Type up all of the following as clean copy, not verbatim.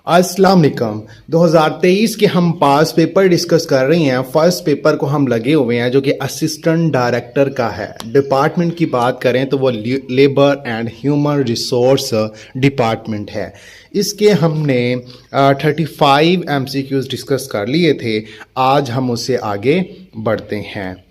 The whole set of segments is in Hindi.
अस्सलाम वालेकुम। 2023 के हम पास पेपर डिस्कस कर रहे हैं। फर्स्ट पेपर को हम लगे हुए हैं जो कि असिस्टेंट डायरेक्टर का है। डिपार्टमेंट की बात करें तो वो labour and human resource department है। इसके हमने 35 MCQs डिस्कस कर लिए थे। आज हम उससे आगे बढ़ते हैं।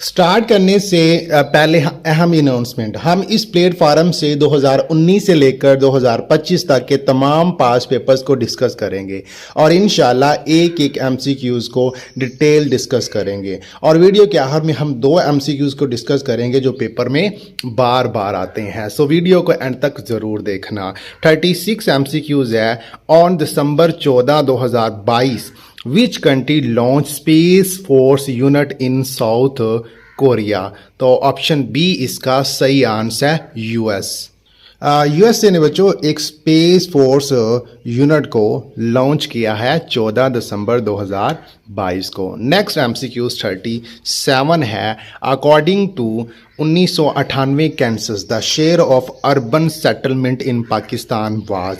स्टार्ट करने से पहले अहम अनाउंसमेंट, हम इस प्लेटफार्म से 2019 से लेकर 2025 तक के तमाम पास पेपर्स को डिस्कस करेंगे और इंशाल्लाह एक एक MCQs को डिटेल डिस्कस करेंगे। और वीडियो के आखिर में हम 2 MCQs को डिस्कस करेंगे जो पेपर में बार बार आते हैं। सो वीडियो को एंड तक ज़रूर देखना। 36 MCQs है। On December 14, 2022 which country launch space force unit in south Korea. तो ऑप्शन बी इसका सही आंसर है यूएस। यूएसए ने बच्चों एक स्पेस फोर्स यूनिट को लॉन्च किया है 14 दिसंबर 2022 को। नेक्स्ट MCQ 37 है। According to 1998 census the share of urban settlement in Pakistan was.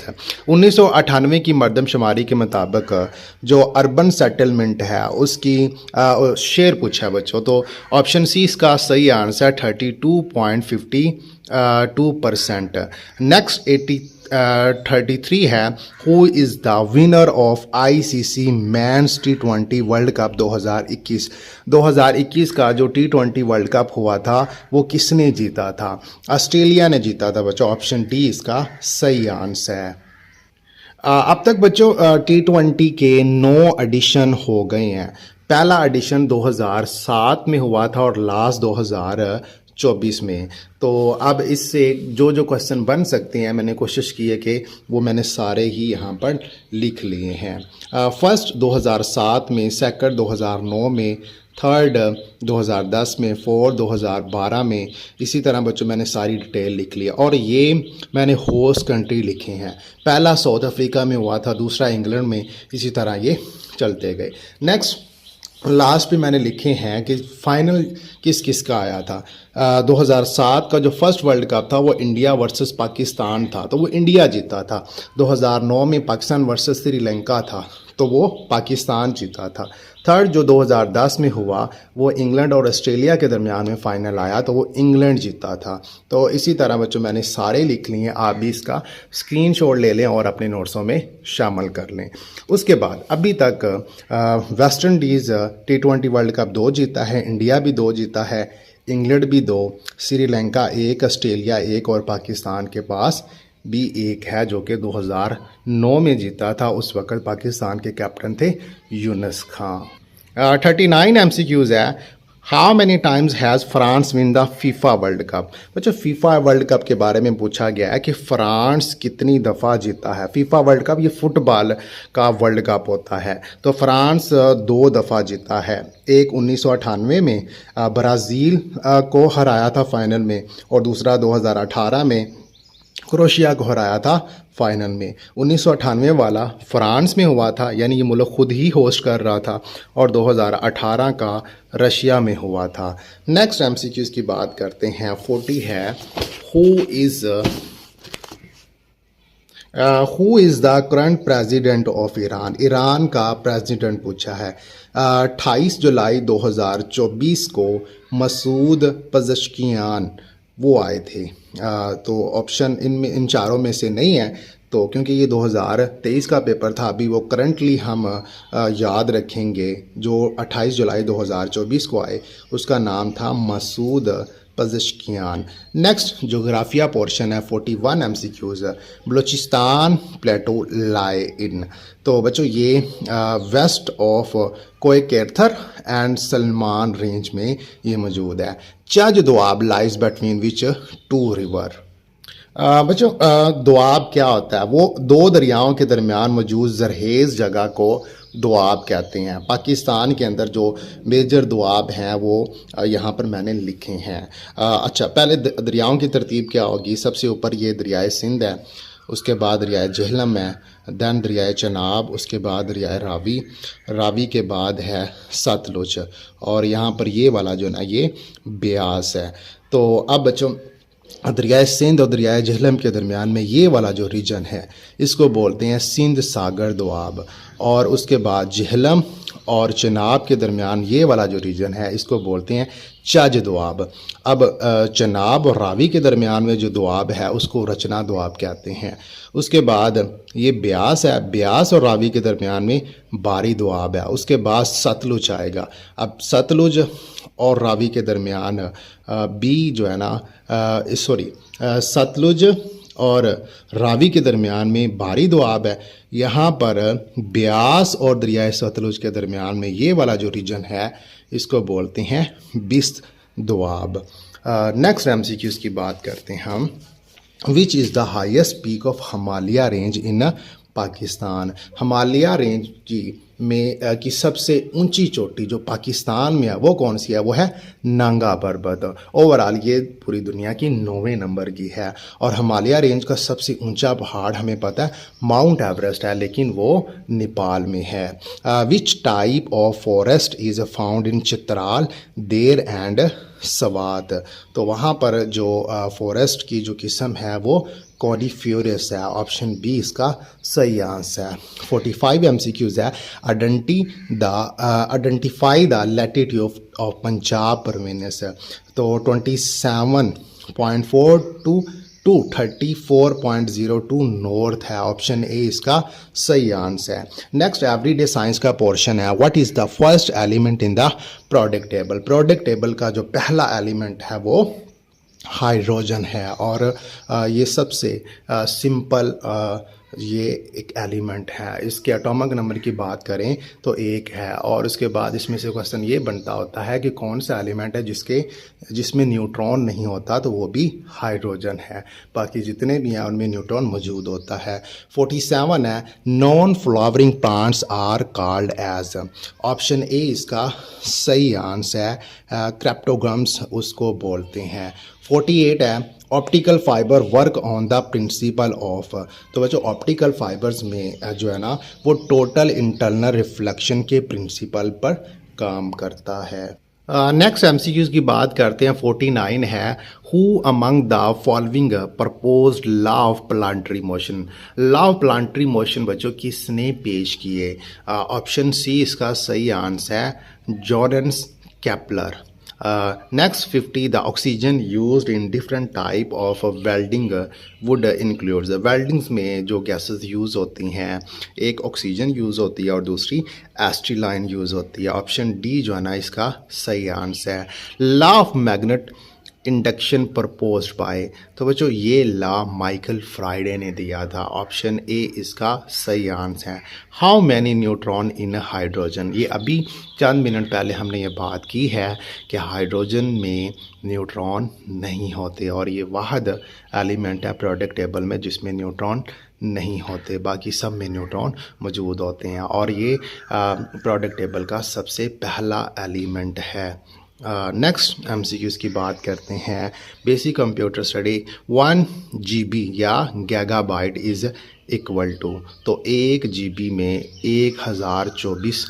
1998 की मरदमशुमारी के मुताबिक जो अर्बन सेटलमेंट है उसकी शेयर पूछा बच्चों। तो ऑप्शन सी इसका सही आंसर 32.52%। नेक्स्ट 33 है। Who is the winner of ICC men's T20 world cup 2021। 2021 का जो T20 वर्ल्ड कप हुआ था वो किसने जीता था? ऑस्ट्रेलिया ने जीता था बच्चों। ऑप्शन डी इसका सही आंसर है। अब तक बच्चों T20 के 9 एडिशन हो गए हैं। पहला एडिशन 2007 में हुआ था और लास्ट 2024 में। तो अब इससे जो जो क्वेश्चन बन सकते हैं मैंने कोशिश की है कि वो मैंने सारे ही यहाँ पर लिख लिए हैं। फर्स्ट 2007 में, सेकंड 2009 में, थर्ड 2010 में, फोर्थ 2012 में। इसी तरह बच्चों मैंने सारी डिटेल लिख ली और ये मैंने होस्ट कंट्री लिखे हैं। पहला साउथ अफ्रीका में हुआ था, दूसरा इंग्लैंड में, इसी तरह ये चलते गए। नेक्स्ट लास्ट पे मैंने लिखे हैं कि फाइनल किस किस का आया था। 2007 का जो फर्स्ट वर्ल्ड कप था वो इंडिया वर्सेस पाकिस्तान था, तो वो इंडिया जीता था। 2009 में पाकिस्तान वर्सेस श्रीलंका था, तो वो पाकिस्तान जीता था। थर्ड जो 2010 में हुआ वो इंग्लैंड और ऑस्ट्रेलिया के दरमियान में फ़ाइनल आया, तो वो इंग्लैंड जीता था। तो इसी तरह बच्चों मैंने सारे लिख लिए हैं। आप भी इसका स्क्रीनशॉट ले लें और अपने नोट्सों में शामिल कर लें। उसके बाद अभी तक West Indies T20 world cup 2 जीता है, इंडिया भी 2 जीता है, इंग्लैंड भी 2, श्रीलंका 1, ऑस्ट्रेलिया 1 और पाकिस्तान के पास भी 1 है जो कि 2009 में जीता था। उस वक्त पाकिस्तान के कैप्टन थे यूनुस खान। 39 MCQs है। How many times has France win the FIFA world cup. बच्चों फीफा वर्ल्ड कप के बारे में पूछा गया है कि फ्रांस कितनी दफ़ा जीता है। फीफा वर्ल्ड कप ये फुटबॉल का वर्ल्ड कप होता है। तो फ्रांस 2 दफ़ा जीता है। एक 1998 में ब्राज़ील को हराया था फाइनल में और दूसरा 2018 में क्रोशिया को हराया था फाइनल में। 1998 वाला फ्रांस में हुआ था, यानी ये मुल्क खुद ही होस्ट कर रहा था, और 2018 का रशिया में हुआ था। नेक्स्ट MCQs की बात करते हैं। 40 है। Who is the current president of Iran. Iran का प्रेसिडेंट पूछा है। 28 जुलाई 2024 को मसूद पज़ेश्कियान वो आए थे। तो ऑप्शन इन चारों में से नहीं है, तो क्योंकि ये 2023 का पेपर था, अभी वो करंटली हम याद रखेंगे। जो 28 जुलाई 2024 को आए उसका नाम था मसूद पज़ेश्कियान। नेक्स्ट जोग्राफिया पोर्शन है। 41 MCQs। बलूचिस्तान प्लेटो लाई इन। तो बच्चों ये west of Kirthar and Sulaiman range में ये मौजूद है। Chaj Doab lies between which 2 river. बच्चों दोआब क्या होता है? वो 2 दरियाओं के दरमियान मौजूद जरहेज़ जगह को दोआब कहते हैं। पाकिस्तान के अंदर जो मेजर दोआब हैं वो यहाँ पर मैंने लिखे हैं। अच्छा, पहले दरियाओं की तरतीब क्या होगी? सबसे ऊपर ये दरियाए सिंध है, उसके बाद दरियाए जहलम है, दैन दरियाए चनाब, उसके बाद दरियाए रावी, रावी के बाद है सतलुज, और यहाँ पर ये वाला जो ना ये ब्यास है। तो अब बच्चों दरियाए सिंध और दरियाए झेलम के दरमियान में ये वाला जो रीजन है इसको बोलते हैं सिंध सागर दोआब। और उसके बाद झेलम और चनाब के दरमियान ये वाला जो रीजन है इसको बोलते हैं चज दोआब। अब चनाब और रावी के दरमियान में जो दोआब है उसको रचना दोआब कहते हैं। उसके बाद ये ब्यास है, ब्यास और रावी के दरमियान में बारी दोआब है। उसके बाद सतलुज आएगा। अब सतलुज और रावी के दरमियान बी जो है ना सतलुज और रावी के दरमियान में बारी दोआब है। यहाँ पर ब्यास और दरियाए सतलुज के दरमियान में ये वाला जो रीजन है इसको बोलते हैं बिस्त दोआब। नेक्स्ट एमसीक्यूज़ की बात करते हैं हम। Which is the highest peak of Himalaya range in Pakistan. Himalaya range की सबसे ऊंची चोटी जो पाकिस्तान में है वो कौन सी है? वो है नांगा पर्वत। ओवरऑल ये पूरी दुनिया की 9वें नंबर की है। और हिमालय रेंज का सबसे ऊंचा पहाड़ हमें पता है माउंट एवरेस्ट है, लेकिन वो नेपाल में है। Which type of forest is found in Chitral, there and Swat. तो वहाँ पर जो फॉरेस्ट की जो किस्म है वो कॉनिफ्यूरस है। ऑप्शन बी इसका सही आंसर है। 45 एमसीक्यूज है। Identify the latitude of Punjab province. तो 27.4 टू 34.02 नॉर्थ है। ऑप्शन ए इसका सही आंसर है। नेक्स्ट एवरीडे साइंस का पोर्शन है। What is the first element in the product table. Product table का जो पहला एलिमेंट है वो हाइड्रोजन है। और ये सबसे सिंपल ये एक एलिमेंट है। इसके एटॉमिक नंबर की बात करें तो 1 है। और उसके बाद इसमें से क्वेश्चन ये बनता होता है कि कौन सा एलिमेंट है जिसमें न्यूट्रॉन नहीं होता, तो वो भी हाइड्रोजन है। बाकी जितने भी हैं उनमें न्यूट्रॉन मौजूद होता है। 47 है। Non flowering plants are called as. Option A इसका सही आंसर है। क्रेप्टोगम्स उसको बोलते हैं। 48 है। Optical fibre work on the principle of. तो बच्चों ऑप्टिकल फाइबर्स में जो है ना वो टोटल इंटरनल रिफ्लेक्शन के प्रिंसिपल पर काम करता है। नेक्स्ट एमसीक्यूज की बात करते हैं। 49 है। Who among the following proposed law of planetary motion. Law of planetary motion बच्चों किसने पेश किए? ऑप्शन सी इसका सही आंसर है। Jordans Kepler. Next 50, the oxygen used in different type of welding would include। Weldings में जो गैसेस यूज़ होती हैं, एक ऑक्सीजन यूज़ होती है और दूसरी एस्ट्रीलाइन यूज़ होती है। ऑप्शन डी जो है ना इसका सही आंसर है। Law of magnet induction proposed by. तो बच्चों ये लॉ माइकल फ्राइडे ने दिया था। ऑप्शन ए इसका सही आंसर है। How many neutron in hydrogen. ये अभी चंद मिनट पहले हमने ये बात की है कि हाइड्रोजन में न्यूट्रॉन नहीं होते और ये वाहद एलिमेंट है प्रोडक्ट टेबल में जिसमें न्यूट्रॉन नहीं होते, बाकी सब में न्यूट्रॉन मौजूद होते हैं। और ये प्रोडक्ट टेबल का सबसे पहला एलिमेंट है। नेक्स्ट एमसीक्यूज़ की बात करते हैं। बेसिक कंप्यूटर स्टडी 1 GB या गीगाबाइट इज़ इक्वल टू। तो 1 GB में 1024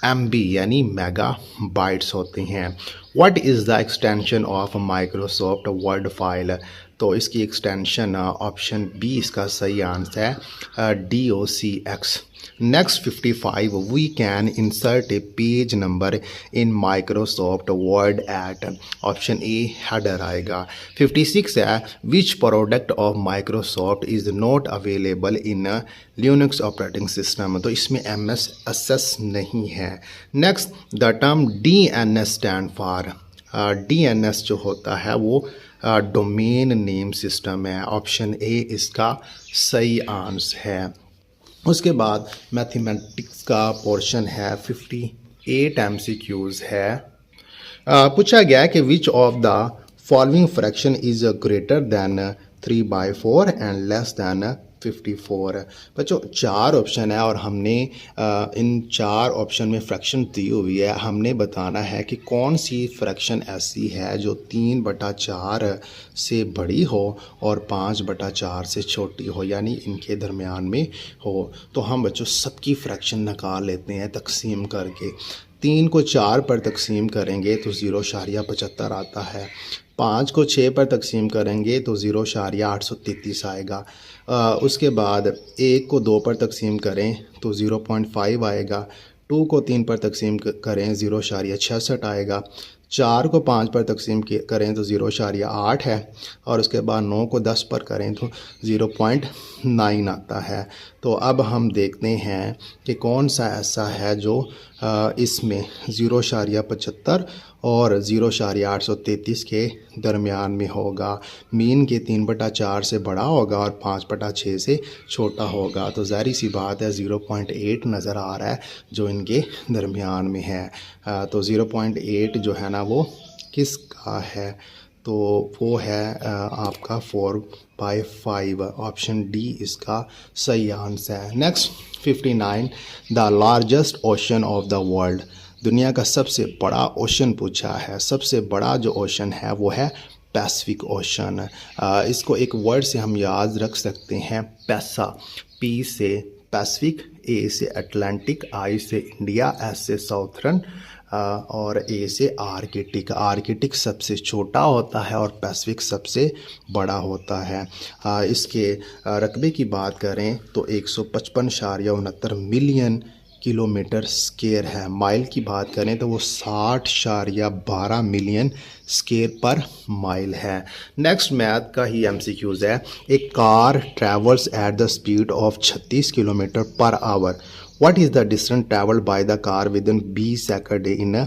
MB यानी मेगा बाइट्स होते हैं। What is the extension of Microsoft word file. तो इसकी एक्सटेंशन ऑप्शन बी इसका सही आंसर है DOCX। Next 55, we can insert a page number in Microsoft Word at. Option A header आएगा। 56 है। Which product of Microsoft is not available in Linux operating system. तो इसमें MS Access नहीं है। Next the term DNS stand for. DNS जो होता है वो डोमेन नेम सिस्टम है। ऑप्शन ए इसका सही आंसर है। उसके बाद मैथमेटिक्स का पोर्शन है। 58 MCQs है। पूछा गया कि which of the following fraction is greater than 3/4 and less than 54। बच्चों 4 ऑप्शन है और हमने इन 4 ऑप्शन में फ्रैक्शन दी हुई है। हमने बताना है कि कौन सी फ्रैक्शन ऐसी है जो 3/4 से बड़ी हो और 5/4 से छोटी हो, यानी इनके दरमियान में हो। तो हम बच्चों सबकी फ्रैक्शन निकाल लेते हैं तकसीम करके। 3 को 4 पर तकसीम करेंगे तो 0.75 आता है। 5 को 6 पर तकसीम करेंगे तो 0.833 आएगा। उसके बाद 1 को 2 पर तकसीम करें तो 0.5 आएगा। 2 को 3 पर तकसीम करें 0.66 आएगा। 4 को 5 पर तकसीम करें तो 0.8 है। और उसके बाद 9 को 10 पर करें तो 0.9 आता है। तो अब हम देखते हैं कि कौन सा ऐसा है जो इसमें 0.75 और 0.833 के दरमियान में होगा। मीन के 3/4 से बड़ा होगा और 5/6 से छोटा होगा। तो ज़ाहिर सी बात है 0.8 नज़र आ रहा है जो इनके दरमियान में है। तो 0.8 जो है ना वो किसका है, तो वो है आपका 4/5। ऑप्शन डी इसका सही आंसर है। Next 59, the largest ocean of the world. दुनिया का सबसे बड़ा ओशन पूछा है। सबसे बड़ा जो ओशन है वो है पैसिफिक ओशन। इसको एक वर्ड से हम याद रख सकते हैं, पैसा। पी से पैसिफिक, ए से अटलांटिक, आई से इंडिया, एस से साउथर्न और ए से आर्कटिक। आर्कटिक सबसे छोटा होता है और पैसिफिक सबसे बड़ा होता है। इसके रकबे की बात करें तो 155.69 मिलियन किलोमीटर स्क्वायर है। माइल की बात करें तो वो 60.12 मिलियन स्क्वायर पर माइल है। नेक्स्ट मैथ का ही एमसीक्यूज़ है। एक car travels at the speed of 36 kilometre per hour. What is the distance travelled by the car within 20 second in a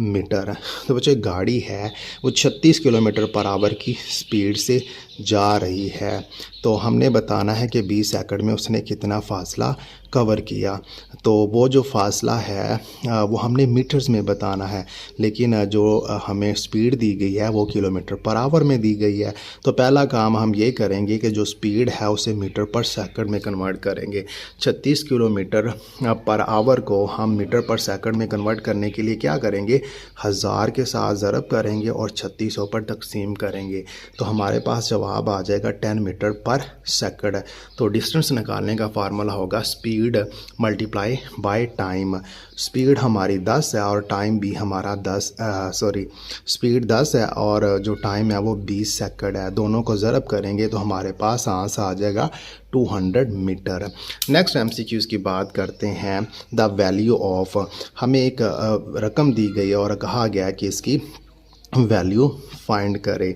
metre. तो बच्चों गाड़ी है वो 36 किलोमीटर पर आवर की स्पीड से जा रही है। तो हमने बताना है कि 20 सेकंड में उसने कितना फ़ासला कवर किया। तो वो जो फ़ासला है वो हमने मीटर्स में बताना है, लेकिन जो हमें स्पीड दी गई है वो किलोमीटर पर आवर में दी गई है। तो पहला काम हम ये करेंगे कि जो स्पीड है उसे मीटर पर सेकंड में कन्वर्ट करेंगे। 36 किलोमीटर पर आवर को हम मीटर पर सेकंड में कन्वर्ट करने के लिए क्या करेंगे, 1000 के साथ ज़रब करेंगे और 3600 पर तकसीम करेंगे। तो हमारे पास जवाब आ जाएगा 10 मीटर पर सेकंड। तो डिस्टेंस निकालने का फार्मूला होगा speed multiply by time. Speed हमारी 10 है और टाइम भी हमारा स्पीड 10 है और जो टाइम है वो 20 सेकंड है। दोनों को ज़रब करेंगे तो हमारे पास आंसर आ जाएगा 200 मीटर। नेक्स्ट एमसीक्यूज़ की बात करते हैं। द वैल्यू ऑफ, हमें एक रकम दी गई है और कहा गया है कि इसकी वैल्यू फाइंड करें।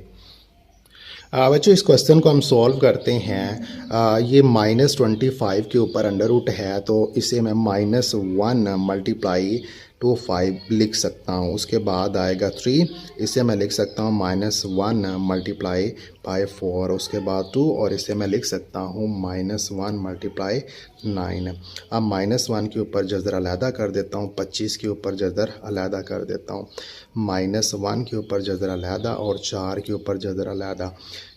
बच्चों इस क्वेश्चन को हम सॉल्व करते हैं। ये -25 के ऊपर अंडर रूट है तो इसे मैं -1 मल्टीप्लाई 5 लिख सकता हूँ। उसके बाद आएगा 3, इसे मैं लिख सकता हूँ -1 मल्टीप्लाई बाय 4। उसके बाद 2 और इसे मैं लिख सकता हूँ -1 मल्टीप्लाई 9। अब -1 के ऊपर जज़र अलहदा कर देता हूँ, 25 के ऊपर जज़र अलहदा कर देता हूँ, -1 के ऊपर जज़र अलहदा और 4 के ऊपर जज़र अलहदा।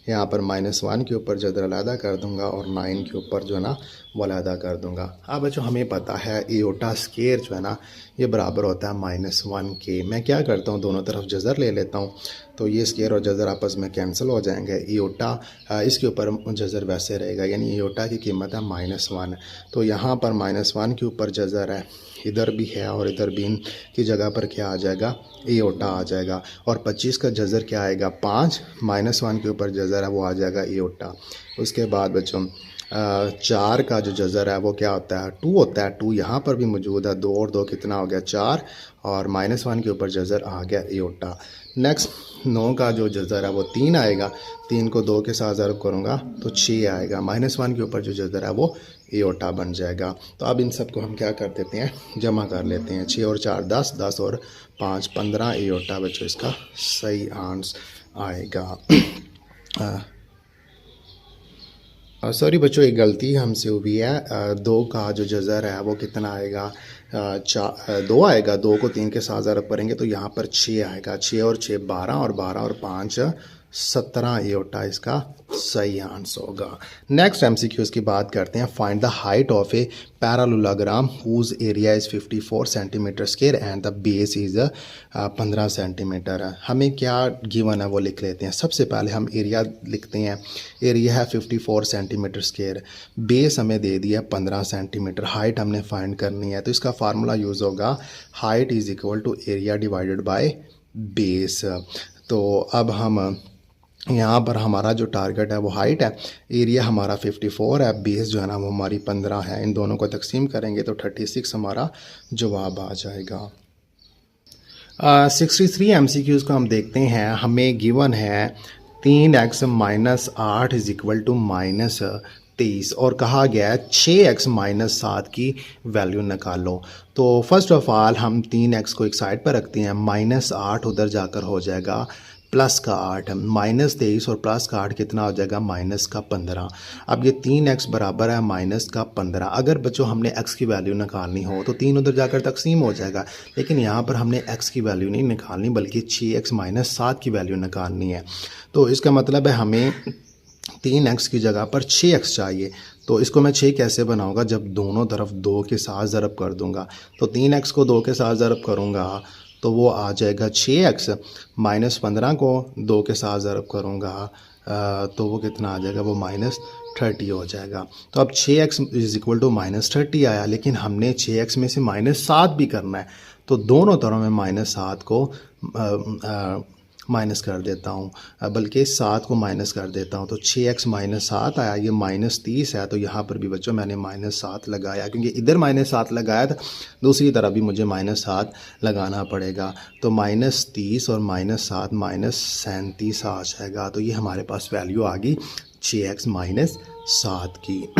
यहाँ पर -1 के ऊपर जज़र अलहदा कर दूँगा और 9 के ऊपर जो है ना वो अलहदा कर दूँगा। अब बच्चों हमें पता है एओटा स्क्वायर जो है ना ये बराबर होता है -1 के। मैं क्या करता हूँ, दोनों तरफ जज़र ले लेता हूँ तो ये स्क्वायर और जज़र आपस में कैंसिल हो जाएंगे। एओटा इसके ऊपर जज़र वैसे रहेगा, यानी एओटा की कीमत है -1। तो यहाँ पर -1 के ऊपर जज़र है, इधर भी है और इधर भी की जगह पर क्या आ जाएगा, एओटा आ जाएगा। और 25 का जज़र क्या आएगा 5, -1 के ऊपर जज़र है वो आ जाएगा एओटा। उसके बाद बच्चों 4 का जो जज़र है वो क्या होता है 2 होता है। 2 यहाँ पर भी मौजूद है, 2 और 2 कितना हो गया 4 और -1 के ऊपर जज़र आ गया एओटा। नेक्स्ट 9 का जो जज़र है वो 3 आएगा, 3 को 2 के साथ ज़रब करूँगा तो 6 आएगा। -1 के ऊपर जो जज़र है वो एओटा बन जाएगा। तो अब इन सब को हम क्या कर देते हैं, जमा कर लेते हैं। 6 और 4 10, 10 और 5 15 एओटा बच्चों इसका सही आंसर आएगा। सॉरी बच्चों एक गलती हमसे हुई है। 2 का जो जज़र है वो कितना आएगा 2 आएगा। 2 को 3 के साथ ज़रब करेंगे तो यहाँ पर 6 आएगा। 6 और 6 12 और 12 और 5 17 एओटा इसका सही आंसर होगा। नेक्स्ट एमसीक्यूज़ की बात करते हैं। Find the height of a parallelogram whose area is 54 centimetre square and the base is 15 centimetre. हमें क्या गिवन है वो लिख लेते हैं। सबसे पहले हम एरिया लिखते हैं। एरिया है 54 सेंटीमीटर स्क्वायर, बेस हमें दे दिया 15 सेंटीमीटर, हाइट हमने फाइंड करनी है। तो इसका फार्मूला यूज़ होगा height is equal to area divided by base. तो अब हम यहाँ पर हमारा जो टारगेट है वो हाइट है, एरिया हमारा 54 है, बेस जो है ना वो हमारी 15 है। इन दोनों को तकसीम करेंगे तो 36 हमारा जवाब आ जाएगा। 63 MCQs को हम देखते हैं। हमें गिवन है 3x minus 8 is equal to minus 23 और कहा गया है 6x माइनस 7 की वैल्यू निकालो। तो फर्स्ट ऑफ ऑल हम 3x को एक साइड पर रखते हैं, माइनस 8 उधर जाकर हो जाएगा प्लस का 8, माइनस 23 और प्लस का 8 कितना हो जाएगा माइनस का 15। अब ये 3x बराबर है माइनस का 15। अगर बच्चों हमने x की वैल्यू निकालनी हो तो 3 उधर जाकर तकसीम हो जाएगा, लेकिन यहाँ पर हमने x की वैल्यू नहीं निकालनी बल्कि 6x माइनस 7 की वैल्यू निकालनी है। तो इसका मतलब है हमें 3x की जगह पर 6x चाहिए। तो इसको मैं 6 कैसे बनाऊंगा, जब दोनों तरफ 2 के साथ ज़रब कर दूंगा। तो 3x को 2 के साथ ज़रब करूंगा तो वो आ जाएगा 6x, माइनस 15 को 2 के साथ ज़रब करूंगा तो वो कितना आ जाएगा, वो माइनस 30 हो जाएगा। तो अब 6x is equal to minus 30 आया, लेकिन हमने 6x में से माइनस 7 भी करना है। तो दोनों तरह में माइनस 7 को माइनस कर देता हूँ, बल्कि 7 को माइनस कर देता हूँ। तो 6x माइनस 7 आया, ये माइनस 30 है। तो यहाँ पर भी बच्चों मैंने माइनस 7 लगाया, क्योंकि इधर माइनस 7 लगाया था, दूसरी तरफ भी मुझे माइनस 7 लगाना पड़ेगा। तो माइनस 30 और माइनस 7 माइनस 37 आ जाएगा। तो ये हमारे पास वैल्यू आ गई 6x माइनस 7 की।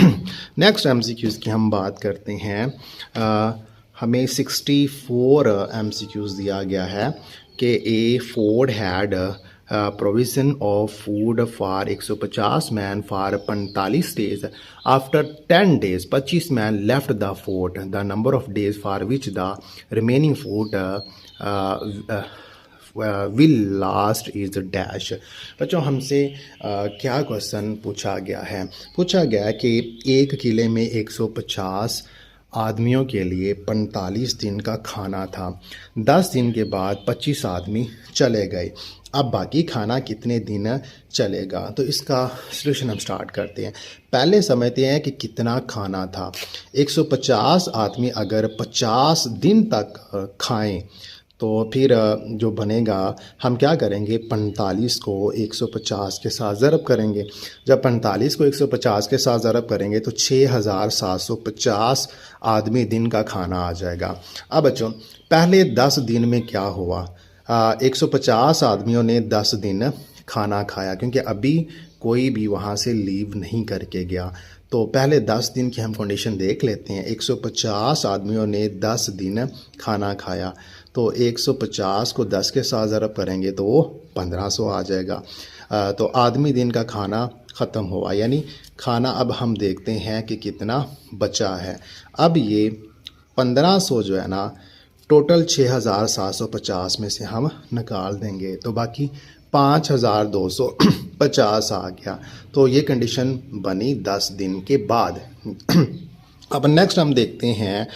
नेक्स्ट MCQs की हम बात करते हैं। हमें 64 MCQs दिया गया है कि a fort had provision of food for 150 men for 45 days. After 10 days 25 men left the fort. The number of days for which the remaining food will last is dash. बच्चों हमसे क्या क्वेश्चन पूछा गया है? पूछा गया है कि एक किले में 150 आदमियों के लिए 45 दिन का खाना था। 10 दिन के बाद 25 आदमी चले गए, अब बाकी खाना कितने दिन चलेगा? तो इसका सलूशन हम स्टार्ट करते हैं। पहले समझते हैं कि कितना खाना था। 150 आदमी अगर 50 दिन तक खाएं तो फिर जो बनेगा, हम क्या करेंगे, 45 को 150 के साथ ज़रब करेंगे। जब 45 को 150 के साथ ज़रब करेंगे तो 6750 आदमी दिन का खाना आ जाएगा। अब बच्चों पहले 10 दिन में क्या हुआ, 150 आदमियों ने 10 दिन खाना खाया, क्योंकि अभी कोई भी वहाँ से लीव नहीं करके गया। तो पहले 10 दिन की हम कंडीशन देख लेते हैं। 150 आदमियों ने 10 दिन खाना खाया, तो 150 को 10 के साथ ज़रब करेंगे तो वो 1500 आ जाएगा। तो आदमी दिन का खाना ख़त्म हुआ, यानी खाना अब हम देखते हैं कि कितना बचा है। अब ये 1500 जो है ना, टोटल 6750 में से हम निकाल देंगे, तो बाकी 5250 आ गया। तो ये कंडीशन बनी 10 दिन के बाद। अब नेक्स्ट हम देखते हैं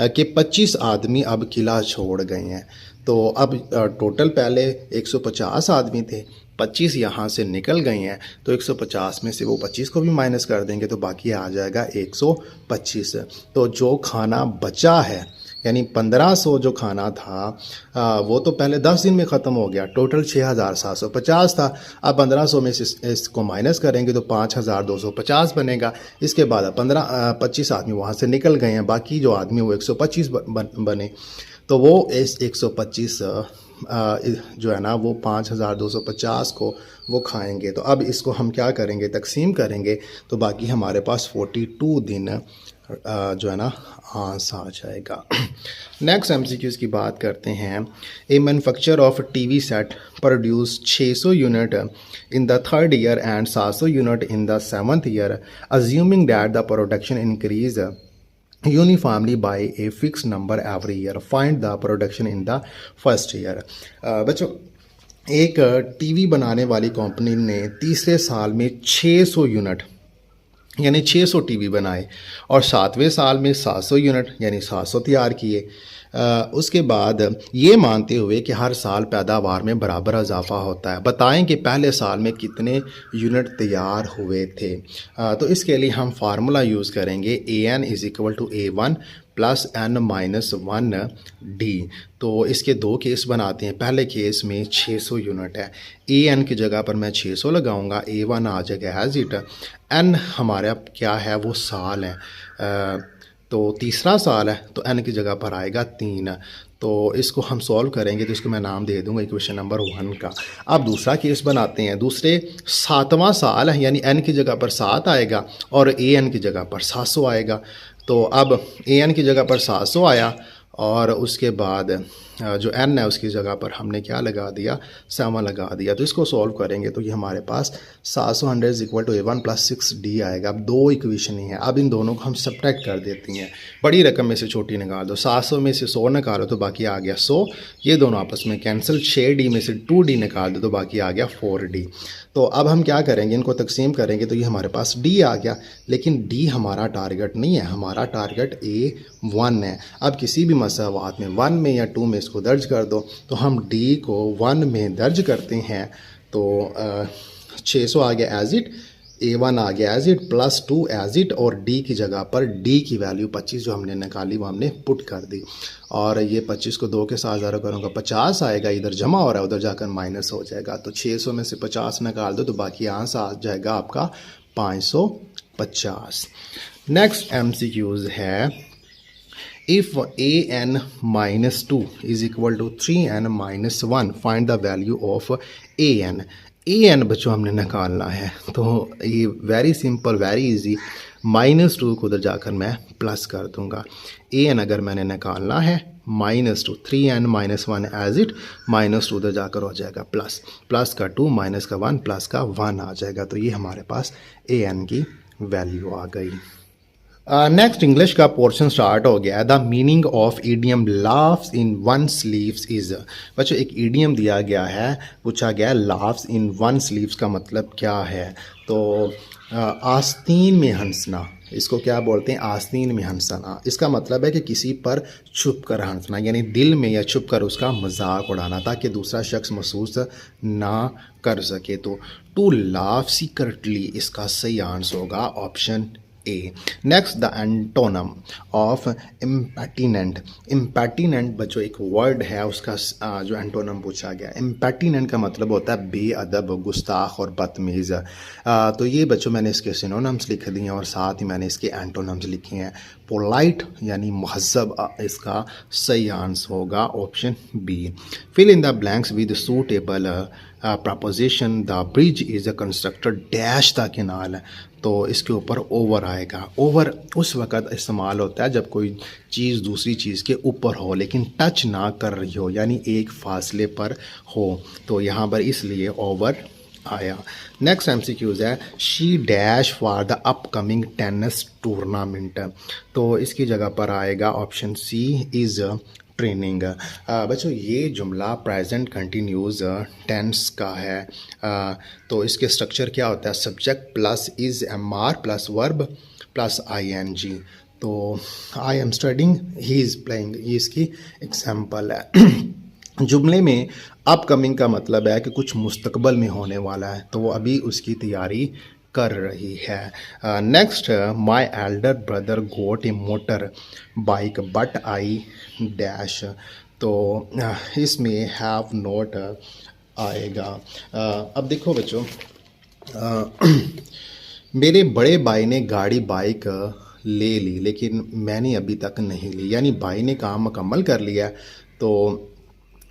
कि 25 आदमी अब किला छोड़ गए हैं। तो अब टोटल पहले 150 आदमी थे, 25 यहाँ से निकल गए हैं, तो 150 में से वो 25 को भी माइनस कर देंगे तो बाकी आ जाएगा 125। तो जो खाना बचा है, यानी 1500 जो खाना था वो तो पहले 10 दिन में ख़त्म हो गया, टोटल 6750 था। अब 1500 में से इसको माइनस करेंगे तो 5250 बनेगा। इसके बाद 25 आदमी वहाँ से निकल गए हैं, बाकी जो आदमी वो 125 बने। तो वो इस 125 जो है ना वो 5250 को वो खाएंगे। तो अब इसको हम क्या करेंगे, तकसीम करेंगे, तो बाकी हमारे पास 42 दिन जो है ना आंसर आ जाएगा। नेक्स्ट MCQs की बात करते हैं। A manufacture of TV set produce 600 unit in the 3rd year and 700 unit in the 7th year, assuming that the production increase uniformly by a fix number every year, find the production in the 1st year. बच्चों एक टीवी बनाने वाली कंपनी ने तीसरे साल में 600 यूनिट यानी 600 टीवी बनाए और 7वें साल में 700 यूनिट यानी 700 तैयार किए। उसके बाद ये मानते हुए कि हर साल पैदावार में बराबर इजाफा होता है, बताएं कि पहले साल में कितने यूनिट तैयार हुए थे। तो इसके लिए हम फार्मूला यूज़ करेंगे AN is equal to A1 plus N-1 D। तो इसके दो केस बनाते हैं। पहले केस में 600 यूनिट है, AN की जगह पर मैं 600 लगाऊंगा, A1 आ जाएगा एज इट, N हमारा क्या है वो साल है, तो तीसरा साल है तो n की जगह पर आएगा 3। तो इसको हम सॉल्व करेंगे तो इसको मैं नाम दे दूंगा इक्वेशन नंबर 1 का। अब दूसरा केस बनाते हैं। दूसरे 7वां साल है यानी n की जगह पर 7 आएगा और an की जगह पर 700 आएगा। तो अब an की जगह पर 700 आया और उसके बाद जो n है उसकी जगह पर हमने क्या लगा दिया, 7 लगा दिया। तो इसको सॉल्व करेंगे तो ये हमारे पास 700 is equal to A1 plus 6D आएगा। अब दो इक्वेशन ही हैं, अब इन दोनों को हम सब्ट्रैक्ट कर देती हैं। बड़ी रकम में से छोटी निकाल दो, 700 में से 100 निकालो तो बाकी आ गया 100, ये दोनों आपस में कैंसिल। 6D में से 2D निकाल दो तो बाकी आ गया 4D। तो अब हम क्या करेंगे, इनको तकसीम करेंगे तो ये हमारे पास D आ गया, लेकिन D हमारा टारगेट नहीं है, हमारा टारगेट A1 है। अब किसी भी मसावात में 1 में या 2 में इसको दर्ज कर दो, तो हम D को 1 में दर्ज करते हैं तो 600 आ गया एज इट, A1 आ गया as it plus 2 as it, और D की जगह पर D की वैल्यू 25 जो हमने निकाली वो हमने पुट कर दी। और ये 25 को 2 के साथ ज़्यादा करूँगा 50 आएगा, इधर जमा हो रहा है उधर जाकर माइनस हो जाएगा। तो 600 में से 50 निकाल दो तो बाकी यहाँ से आ जाएगा आपका 550। नेक्स्ट MCQs है, if AN minus 2 is equal to 3N minus 1 find the value of AN। AN बच्चों हमने निकालना है, तो ये वेरी सिंपल वेरी इजी, -2 को उधर जाकर मैं प्लस कर दूंगा। AN अगर मैंने निकालना है -2, 3N minus 1 एज इट, -2 उधर जाकर हो जाएगा प्लस, प्लस का 2 माइनस का 1 प्लस का 1 आ जाएगा। तो ये हमारे पास AN की वैल्यू आ गई। नेक्स्ट इंग्लिश का पोर्शन स्टार्ट हो गया। The meaning of idiom laughs in one sleeves is. बच्चों एक ईडियम दिया गया है, पूछा गया लाफ्स इन वन स्लीव्स का मतलब क्या है। तो आस्तीन में हंसना, इसको क्या बोलते हैं, आस्तीन में हंसना। इसका मतलब है कि किसी पर छुप कर हंसना, यानी दिल में या छुप कर उसका मजाक उड़ाना ताकि दूसरा शख्स महसूस ना कर सके। तो टू लाफ सीक्रेटली इसका सही आंसर होगा option A. Next the antonym of impertinent. Impertinent बच्चों एक वर्ड है, उसका जो एंटोनम पूछा गया। इम्पैटिनेंट का मतलब होता है बेअदब, गुस्ताख और बदतमीज़। तो ये बच्चों मैंने इसके सिनोनिम्स लिख दिए हैं और साथ ही मैंने इसके एंटोनम्स लिखे हैं। पोलाइट यानी महज़ब, इसका सही आंसर होगा option B. Fill in the blanks with suitable preposition. The bridge is a constructed dash the canal. तो इसके ऊपर ओवर आएगा। ओवर उस वक़्त इस्तेमाल होता है जब कोई चीज़ दूसरी चीज़ के ऊपर हो लेकिन टच ना कर रही हो, यानी एक फासले पर हो, तो यहाँ पर इसलिए ओवर आया। नेक्स्ट MCQs है, she dash for the upcoming tennis tournament. तो इसकी जगह पर आएगा ऑप्शन सी इज़ ट्रेनिंग। बच्चों ये जुमला प्रेजेंट कंटिन्यूस टेंस का है। तो इसके स्ट्रक्चर क्या होता है, subject plus is MR plus verb plus ING। तो I am studying, he is playing, ये इसकी एग्जाम्पल है। जुमले में अपकमिंग का मतलब है कि कुछ मुस्तकबल में होने वाला है, तो वो अभी उसकी तैयारी कर रही है। Next, my elder brother got a motor bike but I dash. तो इसमें हैव नोट आएगा। अब देखो बच्चों, मेरे बड़े भाई ने गाड़ी बाइक ले ली लेकिन मैंने अभी तक नहीं ली, यानी भाई ने काम मुकम्मल कर लिया तो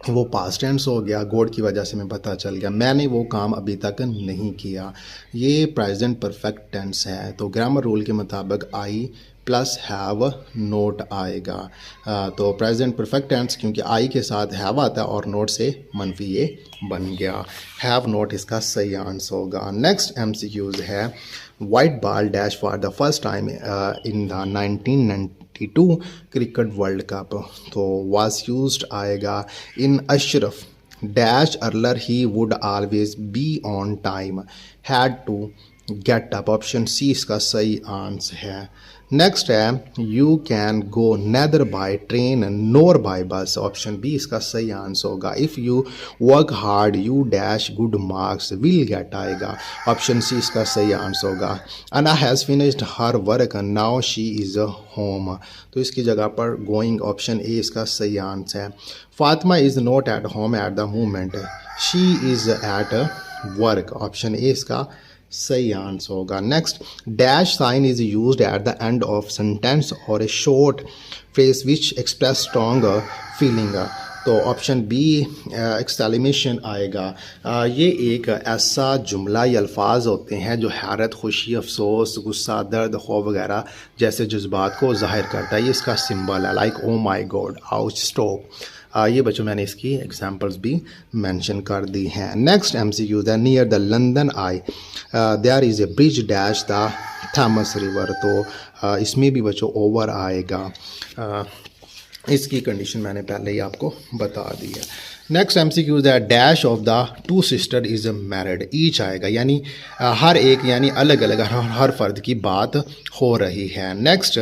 वो पास्ट टेंस हो गया, गोड की वजह से मैं पता चल गया, मैंने वो काम अभी तक नहीं किया। ये प्रेजेंट परफेक्ट टेंस है, तो ग्रामर रूल के मुताबिक आई प्लस हैव नोट आएगा। तो प्रेजेंट परफेक्ट टेंस क्योंकि आई के साथ हैव आता है और नोट से मनफी ये बन गया, हैव नोट इसका सही आंसर होगा। नेक्स्ट MCQs है, white ball dash for the first time in the 1992 cricket world cup. तो वाज यूज्ड आएगा in Ashraf dash earlier he would always be on time, had to get up, option C इसका सही आंसर है। नेक्स्ट है you can go neither by train nor by bus, option B इसका सही आंसर होगा। If you work hard you dash good marks will get आएगा, ऑप्शन सी इसका सही आंसर होगा। अना has finished her work now she is home, तो इसकी जगह पर गोइंग, ऑप्शन ए इसका सही आंसर है। Fatima is not at home at the moment she is at work, option A इसका सही आंसर होगा। Next, dash sign is used at the end of sentence और a short phrase which express strong feeling, तो ऑप्शन बी एक्सक्लेमेशन आएगा। ये एक ऐसा जुमला या अल्फाज होते हैं जो हैरत, खुशी, अफसोस, गुस्सा, दर्द, खौफ वगैरह जैसे जज्बात को ज़ाहिर करता है। ये इसका सिंबल है, लाइक ओ माई गॉड, आउच, स्टॉप। ये बच्चों मैंने इसकी एग्जांपल्स भी मेंशन कर दी हैं। Next MCQ the near the London eye there is a bridge dash the Thames river, तो इसमें भी बच्चों ओवर आएगा। इसकी कंडीशन मैंने पहले ही आपको बता दी है। Next MCQ the dash of the two sister is married, each आएगा, यानी हर एक यानी अलग अलग हर फर्द की बात हो रही है। नेक्स्ट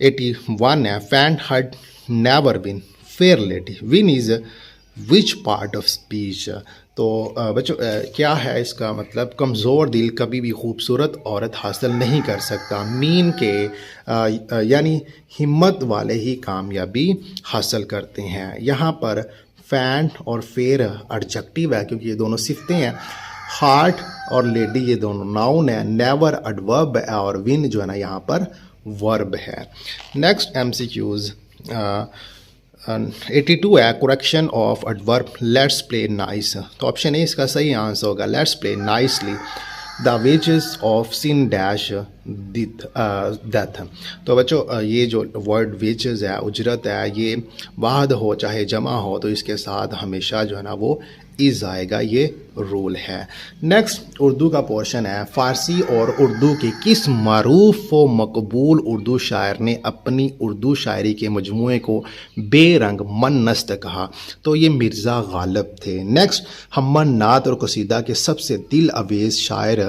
81 है faint heart never won fair lady, win is which part of speech, तो बच्चों क्या है इसका मतलब, कमज़ोर दिल कभी भी खूबसूरत औरत हासिल नहीं कर सकता। मीन के यानी हिम्मत वाले ही कामयाबी हासिल करते हैं। यहाँ पर फैन और फेयर एडजेक्टिव है क्योंकि ये दोनों सिफतें हैं। हार्ट और लेडी ये दोनों नाउन है। नेवर एडवर्ब है और विन जो है ना यहाँ पर वर्ब है। नेक्स्ट एमसीक्यूज़ 82 है correction of adverb let's play nice, तो ऑप्शन ए इसका सही आंसर होगा, let's play nicely the wages of sin dash death. तो बच्चों ये जो वर्ड वेजेस है, उजरत है, ये वाहद हो चाहे जमा हो तो इसके साथ हमेशा जो है ना वो इज़ आएगा, ये रूल है। नेक्स्ट उर्दू का पोर्शन है। फ़ारसी और उर्दू के किस मरूफ व मकबूल उर्दू शायर ने अपनी उर्दू शायरी के मजमूए को बेरंग मनस्त कहा, तो ये मिर्ज़ा गालिब थे। नेक्स्ट, हमन नात और कसीदा के सबसे दिल अवेज़ शायर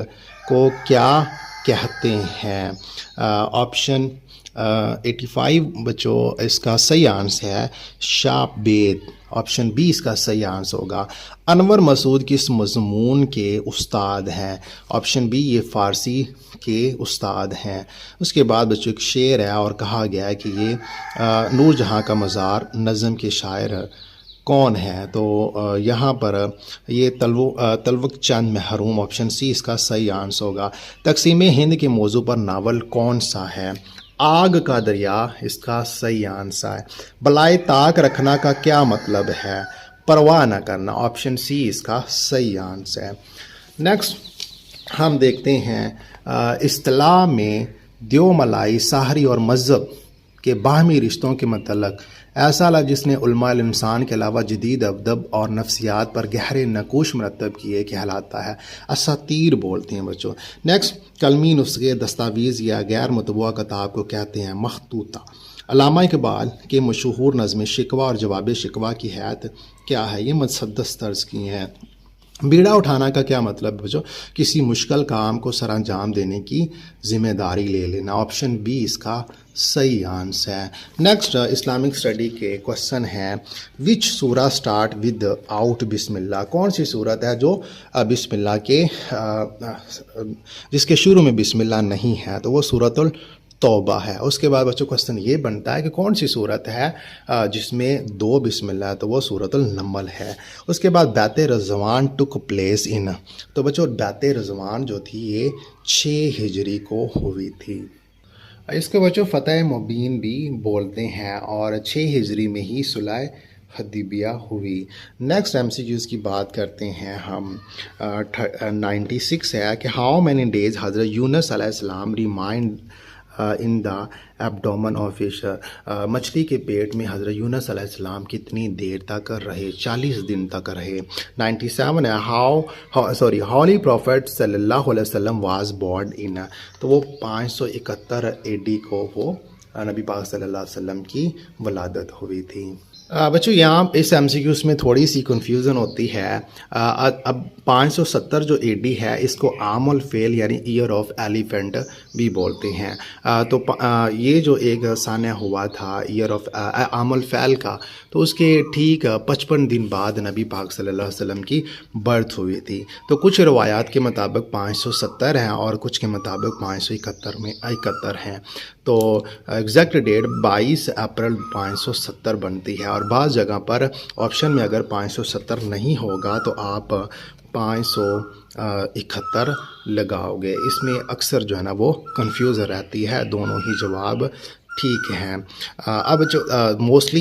को क्या कहते हैं, ऑप्शन 85 बच्चों इसका सही आंसर है शाबेद, ऑप्शन बी इसका सही आंसर होगा। अनवर मसूद किस मज़मून के उस्ताद हैं, ऑप्शन बी ये फ़ारसी के उस्ताद हैं। उसके बाद बच्चों एक शेर है और कहा गया है कि ये नूर जहाँ का मज़ार नज़म के शायर कौन है, तो यहाँ पर ये तलवक चंद महरूम, ऑप्शन सी इसका सही आंसर होगा। तकसीम हिंद के मौजू पर नावल कौन सा है, आग का दरिया इसका सही आंसर है। बलाए ताक रखना का क्या मतलब है, परवाह न करना, ऑप्शन सी इसका सही आंसर है। नेक्स्ट हम देखते हैं इस्तिलाह में दियो मलाई साहरी और मज़हब के बाहमी रिश्तों के मतलब ऐसा लफ्ज़ जिसने उलमा इंसान के अलावा जदीद अदब और नफ्सियात पर गहरे नकूश मरतब किए कहलाता है। असातीर बोलते हैं बच्चों। नेक्स्ट, कलमी नुस्खे, दस्तावेज़ या गैर मतबूआ किताब को कहते हैं मखतूता। अल्लामा इकबाल के मशहूर नज़्म शिकवा और जवाब शिकवा की हैत क्या है, ये मुसद्दस तर्ज की हैं। बीड़ा उठाना का क्या मतलब है बच्चों, किसी मुश्किल काम को सरअंजाम देने की जिम्मेदारी ले लेना, ऑप्शन बी इसका सही आंसर है। नेक्स्ट इस्लामिक स्टडी के क्वेश्चन है विच सूरा स्टार्ट विद आउट बिस्मिल्लाह, कौन सी सूरत है जो बिस्मिल्लाह के जिसके शुरू में बिस्मिल्लाह नहीं है, तो वो सूरतुल तौबा है। उसके बाद बच्चों क्वेश्चन ये बनता है कि कौन सी सूरत है जिसमें 2 बिस्मिल्लाह, तो वो सूरतुल नमल है। उसके बाद बैत रज़वान टुक प्लेस इन, तो बच्चों बैत रज़वान जो थी ये 6 हिजरी को हुई थी। इसको बच्चों फ़तह मुबीन भी बोलते हैं और 6 हिजरी में ही सुलह हदीबिया हुई। नेक्स्ट एमसीक्यूज़ की बात करते हैं हम। 96 है कि हाउ मैनी डेज हज़रत यूनुस अलैहिस्सलाम remind in the abdomen of fish, मछली के पेट में हज़रत यूनुस अलैहिस्सलाम कितनी देर तक रहे, 40 दिन तक रहे। 97 है हॉली प्रॉफिट सल्लल्लाहु अलैहि वसल्लम वाज बॉर्न इन, तो वो 571 AD को वो नबी पाक सल्लल्लाहु अलैहि वसल्लम की वलादत हुई थी। बच्चों यहाँ इस एमसीक्यूज़ में थोड़ी सी कंफ्यूजन होती है। अब 570 जो एडी है इसको आमुल फेल यानी ईयर ऑफ एलिफेंट भी बोलते हैं। ये जो एक सान्या हुआ था ईयर ऑफ आमुल फैल का, तो उसके ठीक 55 दिन बाद नबी पाक सल्लल्लाहु अलैहि वसल्लम की बर्थ हुई थी। तो कुछ रवायात के मुताबिक 570 हैं और कुछ के मुताबिक 571 हैं। तो एग्जैक्ट डेट 22 अप्रैल 570 बनती है। और बाज़ जगह पर ऑप्शन में अगर 570 नहीं होगा तो आप 571 लगाओगे। इसमें अक्सर जो है ना वो कंफ्यूज रहती है, दोनों ही जवाब ठीक हैं। अब जो मोस्टली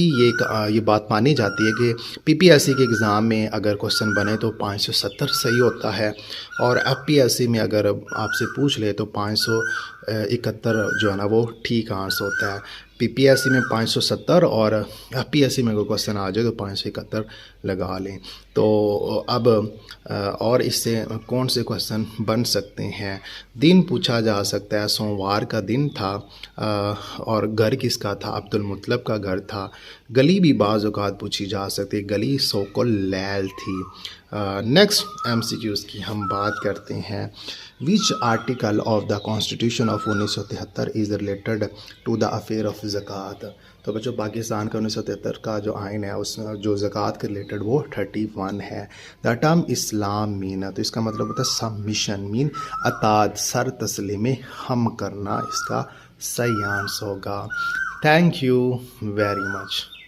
ये बात मानी जाती है कि पीपीएससी के एग्ज़ाम में अगर क्वेश्चन बने तो 570 सही होता है, और एफपीएससी में अगर आपसे पूछ ले तो 571 जो है ना वो ठीक आंसर होता है। पीपीएससी में 570 और एफपीएससी में कोई क्वेश्चन आ जाए तो 571 लगा लें। तो अब और इससे कौन से क्वेश्चन बन सकते हैं? दिन पूछा जा सकता है, सोमवार का दिन था, और घर किसका था? अब्दुल मुतलब का घर था। गली भी बाज़ औक़ात पूछी जा सकती है, गली सोको लैल थी। नेक्स्ट एमसीक्यूज़ की हम बात करते हैं। Which article of the constitution of 1973 is related to the affair of zakat? तो बच्चों पाकिस्तान का 1973 का जो आइन है उसमें जो ज़कात के रिलेटेड वो 31 है। द टर्म इस्लाम मीन, तो इसका मतलब होता है सबमिशन, मीन अताद, सर तस्लीम हम करना, इसका सही आंसर होगा। Thank you very much.